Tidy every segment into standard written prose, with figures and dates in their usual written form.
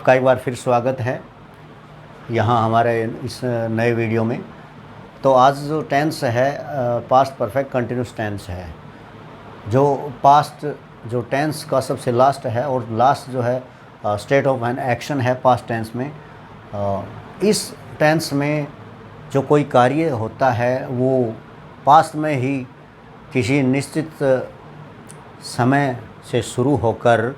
आपका एक बार फिर स्वागत है यहाँ हमारे इस नए वीडियो में। तो आज जो टेंस है पास्ट परफेक्ट कंटिन्यूस टेंस है, जो पास्ट जो टेंस का सबसे लास्ट है और लास्ट जो है स्टेट ऑफ एन एक्शन है पास्ट टेंस में। इस टेंस में जो कोई कार्य होता है वो पास्ट में ही किसी निश्चित समय से शुरू होकर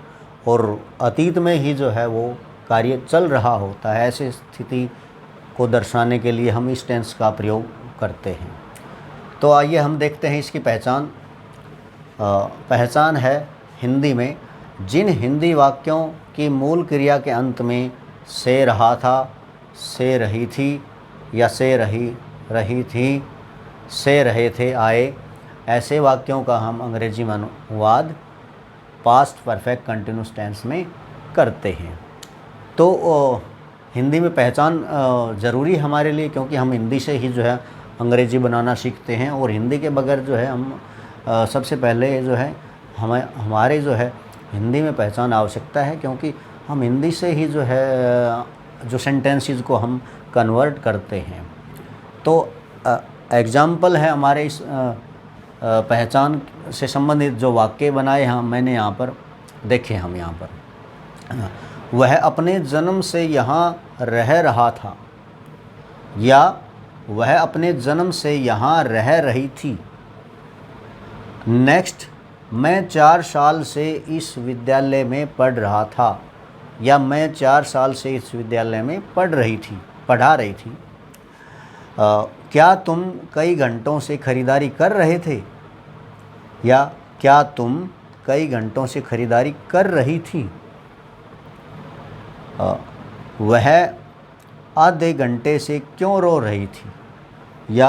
और अतीत में ही जो है वो कार्य चल रहा होता है। ऐसी स्थिति को दर्शाने के लिए हम इस टेंस का प्रयोग करते हैं। तो आइए हम देखते हैं इसकी पहचान। पहचान है हिंदी में जिन हिंदी वाक्यों की मूल क्रिया के अंत में से रहा था, से रही थी या से रही थी, से रहे थे आए, ऐसे वाक्यों का हम अंग्रेजी में अनुवाद पास्ट परफेक्ट कंटिन्यूस टेंस में करते हैं। तो हिंदी में पहचान ज़रूरी हमारे लिए, क्योंकि हम हिंदी से ही जो है अंग्रेजी बनाना सीखते हैं और हिंदी के बगैर जो है हम सबसे पहले जो है हमारे जो है हिंदी में पहचान आवश्यकता है, क्योंकि हम हिंदी से ही जो है जो सेंटेंसेस को हम कन्वर्ट करते हैं। तो एग्जाम्पल है हमारे इस पहचान से संबंधित जो वाक्य बनाए हैं मैंने यहाँ पर देखे। हम यहाँ पर वह अपने जन्म से यहाँ रह रहा था या वह अपने जन्म से यहाँ रह रही थी। नेक्स्ट, मैं 4 साल से इस विद्यालय में पढ़ रहा था या मैं 4 साल से इस विद्यालय में पढ़ा रही थी। क्या तुम कई घंटों से खरीदारी कर रहे थे या क्या तुम कई घंटों से खरीदारी कर रही थी। वह आधे घंटे से क्यों रो रही थी या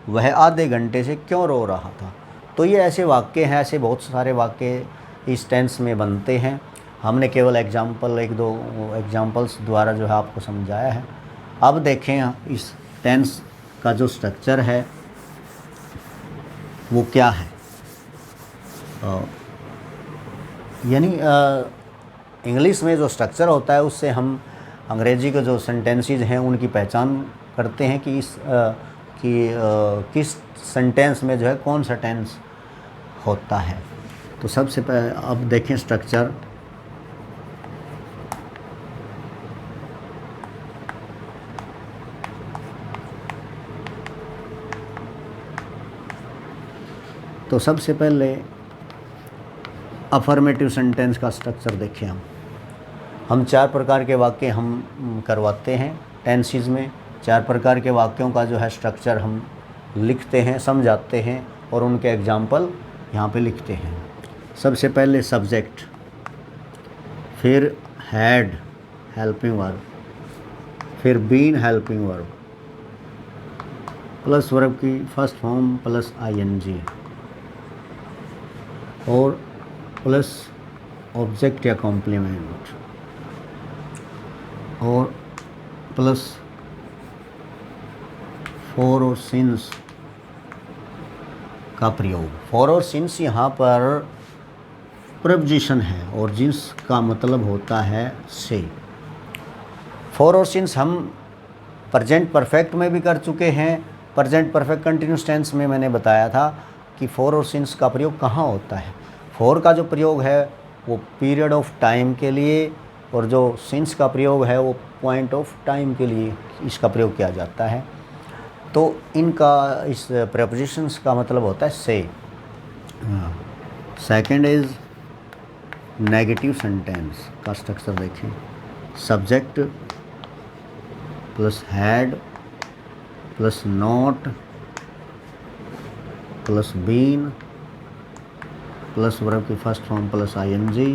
वह आधे घंटे से क्यों रो रहा था। तो ये ऐसे वाक्य हैं, ऐसे बहुत सारे वाक्य इस टेंस में बनते हैं। हमने केवल एक दो एग्जाम्पल्स द्वारा जो है आपको समझाया है। अब देखें इस टेंस का जो स्ट्रक्चर है वो क्या है। यानी इंग्लिश में जो स्ट्रक्चर होता है उससे हम अंग्रेजी के जो सेंटेंसेस हैं उनकी पहचान करते हैं कि किस सेंटेंस में जो है कौन सा टेंस होता है। तो सबसे पहले अब देखें स्ट्रक्चर। तो सबसे पहले अफर्मेटिव सेंटेंस का स्ट्रक्चर देखें। हम 4 प्रकार के वाक्य हम करवाते हैं टेंसेस में। 4 प्रकार के वाक्यों का जो है स्ट्रक्चर हम लिखते हैं, समझाते हैं और उनके एग्जाम्पल यहाँ पे लिखते हैं। सबसे पहले सब्जेक्ट, फिर हैड हेल्पिंग वर्ब, फिर been helping verb, plus verb की फर्स्ट फॉर्म प्लस आईएनजी और प्लस ऑब्जेक्ट या कॉम्प्लीमेंट और प्लस फॉर और सिंस का प्रयोग। फॉर और सिंस यहाँ पर प्रीपोजिशन है और जिसका मतलब होता है से। फॉर और सिंस हम प्रेजेंट परफेक्ट में भी कर चुके हैं। प्रेजेंट परफेक्ट कंटिन्यूस टेंस में मैंने बताया था कि फॉर और सिंस का प्रयोग कहाँ होता है। फॉर का जो प्रयोग है वो पीरियड ऑफ टाइम के लिए और जो सिंस का प्रयोग है वो पॉइंट ऑफ टाइम के लिए इसका प्रयोग किया जाता है। तो इनका इस प्रीपोजिशंस का मतलब होता है से। सेकंड इज नेगेटिव सेंटेंस का स्ट्रक्चर देखें। Subject plus had plus not plus been plus verb की first form plus I N G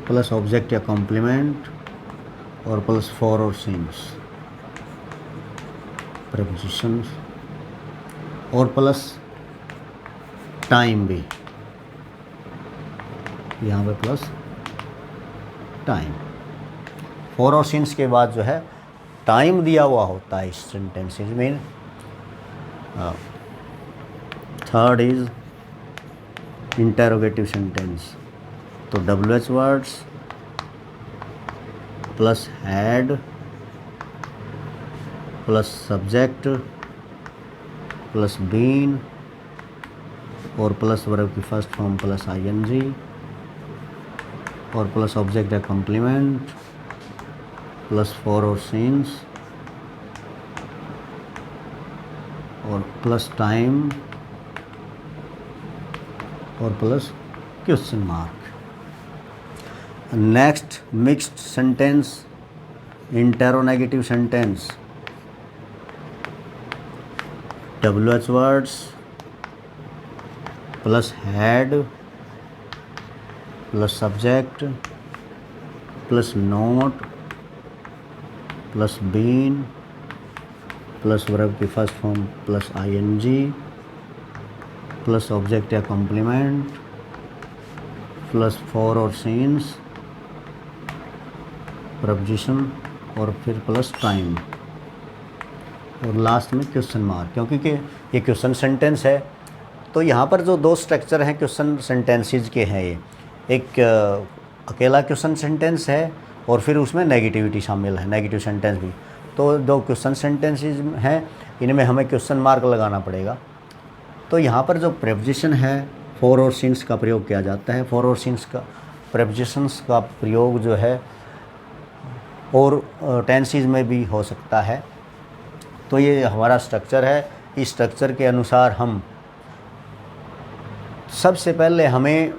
plus object या कॉम्प्लीमेंट और प्लस फॉर और सिंस प्रीपोजिशंस और प्लस टाइम भी यहाँ पे प्लस टाइम। फॉर और सिंस के बाद जो है टाइम दिया हुआ होता है इस सेंटेंसेस में। Third is interrogative sentence. तो WH words plus had plus subject plus been और प्लस वर्ब की फर्स्ट फॉर्म प्लस आईएनजी और प्लस ऑब्जेक्ट या कॉम्प्लीमेंट प्लस फॉर और सीन्स और प्लस टाइम और plus question mark. Next mixed sentence, interronegative sentence, WH words plus had plus subject plus not plus been plus verb की first form plus I N G plus object या complement plus for और scenes preposition और फिर plus time और last में question mark. क्योंकि कि ये क्वेश्चन सेंटेंस है तो यहाँ पर जो दो स्ट्रक्चर हैं क्वेश्चन सेंटेंसेस के हैं, ये एक अकेला क्वेश्चन सेंटेंस है और फिर उसमें नेगेटिविटी शामिल है, नेगेटिव सेंटेंस भी। तो दो क्वेश्चन सेंटेंसेस हैं, इनमें हमें क्वेश्चन मार्क लगाना पड़ेगा। तो यहाँ पर जो प्रेपोजिशन है फॉर और सिंस का प्रयोग किया जाता है। फॉर और सिंस का प्रेपोजिशंस का प्रयोग जो है और टेंसेस में भी हो सकता है। तो ये हमारा स्ट्रक्चर है। इस स्ट्रक्चर के अनुसार हम सबसे पहले हमें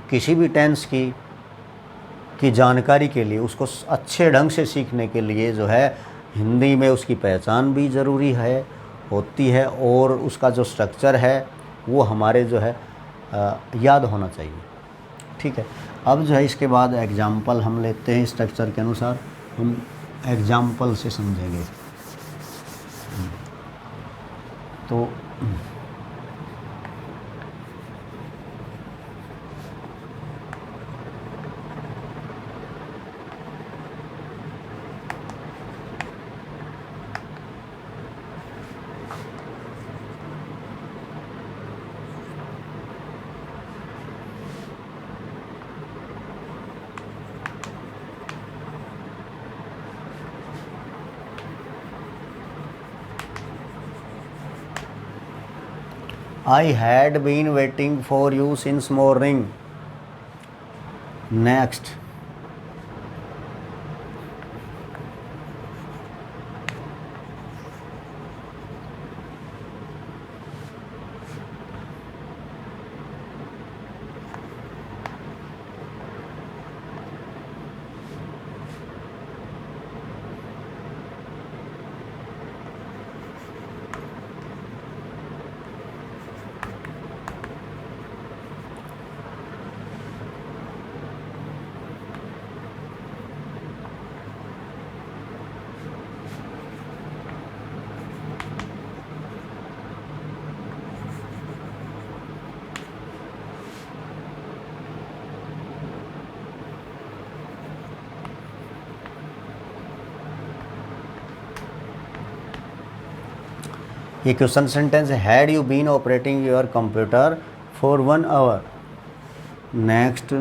किसी भी टेंस की जानकारी के लिए, उसको अच्छे ढंग से सीखने के लिए जो है हिंदी में उसकी पहचान भी ज़रूरी है होती है और उसका जो स्ट्रक्चर है वो हमारे जो है याद होना चाहिए। ठीक है, अब जो है इसके बाद एग्जाम्पल हम लेते हैं। स्ट्रक्चर के अनुसार हम एग्जाम्पल से समझेंगे। तो I had been waiting for you since morning. Next. ये क्वेश्चन सेंटेंस है। Had you been operating your computer for 1 hour. Next.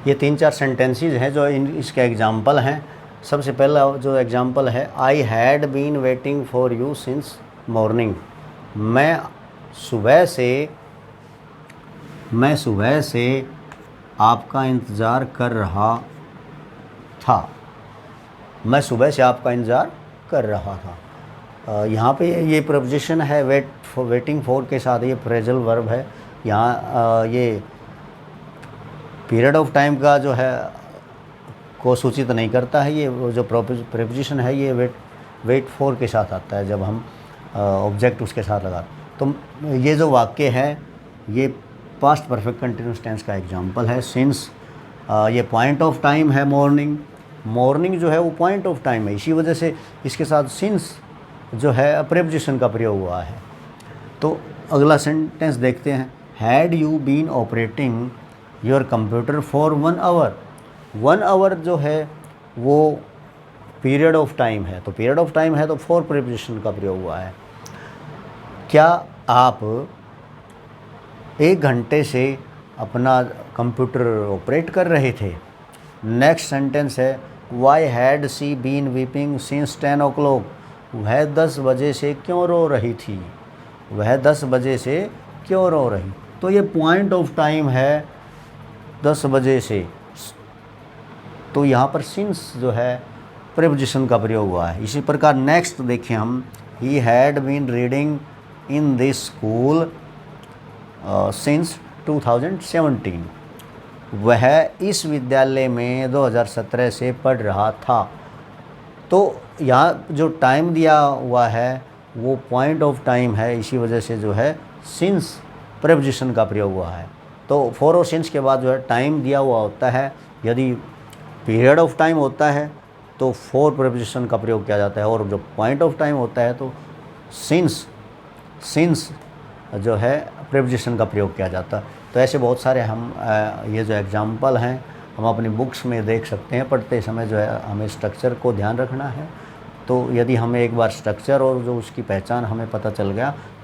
ये 3-4 सेंटेंसेस हैं जो इसके एग्जाम्पल हैं। सबसे पहला जो एग्जाम्पल है, I had been waiting for you since morning. मैं सुबह से आपका इंतज़ार कर रहा था। मैं सुबह से आपका इंतज़ार कर रहा था। यहाँ पे ये प्रपोजिशन है वेटिंग फॉर के साथ, ये फ्रेजल वर्ब है। यहाँ ये पीरियड ऑफ टाइम का जो है को सूचित नहीं करता है। ये जो प्रपोजिशन है ये वेट फॉर के साथ आता है जब हम ऑब्जेक्ट उसके साथ लगाते। तो ये जो वाक्य है ये पास्ट परफेक्ट कंटिन्यूस टेंस का एग्जांपल है। सिंस ये पॉइंट ऑफ टाइम है, मॉर्निंग जो है वो पॉइंट ऑफ टाइम है, इसी वजह से इसके साथ सिंस जो है प्रेपोजिशन का प्रयोग हुआ है। तो अगला सेंटेंस देखते हैं, had you been operating your computer for 1 hour. 1 hour जो है वो पीरियड ऑफ टाइम है, तो पीरियड ऑफ टाइम है तो फॉर प्रेपोजिशन का प्रयोग हुआ है। क्या आप 1 घंटे से अपना कंप्यूटर ऑपरेट कर रहे थे। नेक्स्ट सेंटेंस है, why had she been weeping since 10 o'clock। वह 10 बजे से क्यों रो रही थी, वह 10 बजे से क्यों रो रही। तो ये पॉइंट ऑफ टाइम है 10 बजे से, तो यहाँ पर सिंस जो है प्रेपोजिशन का प्रयोग हुआ है। इसी प्रकार नेक्स्ट देखें हम, he had been reading in this school since 2017। वह इस विद्यालय में 2017 से पढ़ रहा था। तो यहाँ जो टाइम दिया हुआ है वो पॉइंट ऑफ टाइम है, इसी वजह से जो है सिंस प्रेपोजिशन का प्रयोग हुआ है। तो फॉर और सिंस के बाद जो है टाइम दिया हुआ होता है। यदि पीरियड ऑफ टाइम होता है तो फॉर प्रेपोजिशन का प्रयोग किया जाता है, और जो पॉइंट ऑफ टाइम होता है तो सिंस जो है प्रेपोजिशन का प्रयोग किया जाता है। तो ऐसे बहुत सारे हम ये जो एग्जाम्पल हैं हम अपनी बुक्स में देख सकते हैं। पढ़ते समय जो है हमें स्ट्रक्चर को ध्यान रखना है। तो यदि हमें एक बार स्ट्रक्चर और जो उसकी पहचान हमें पता चल गया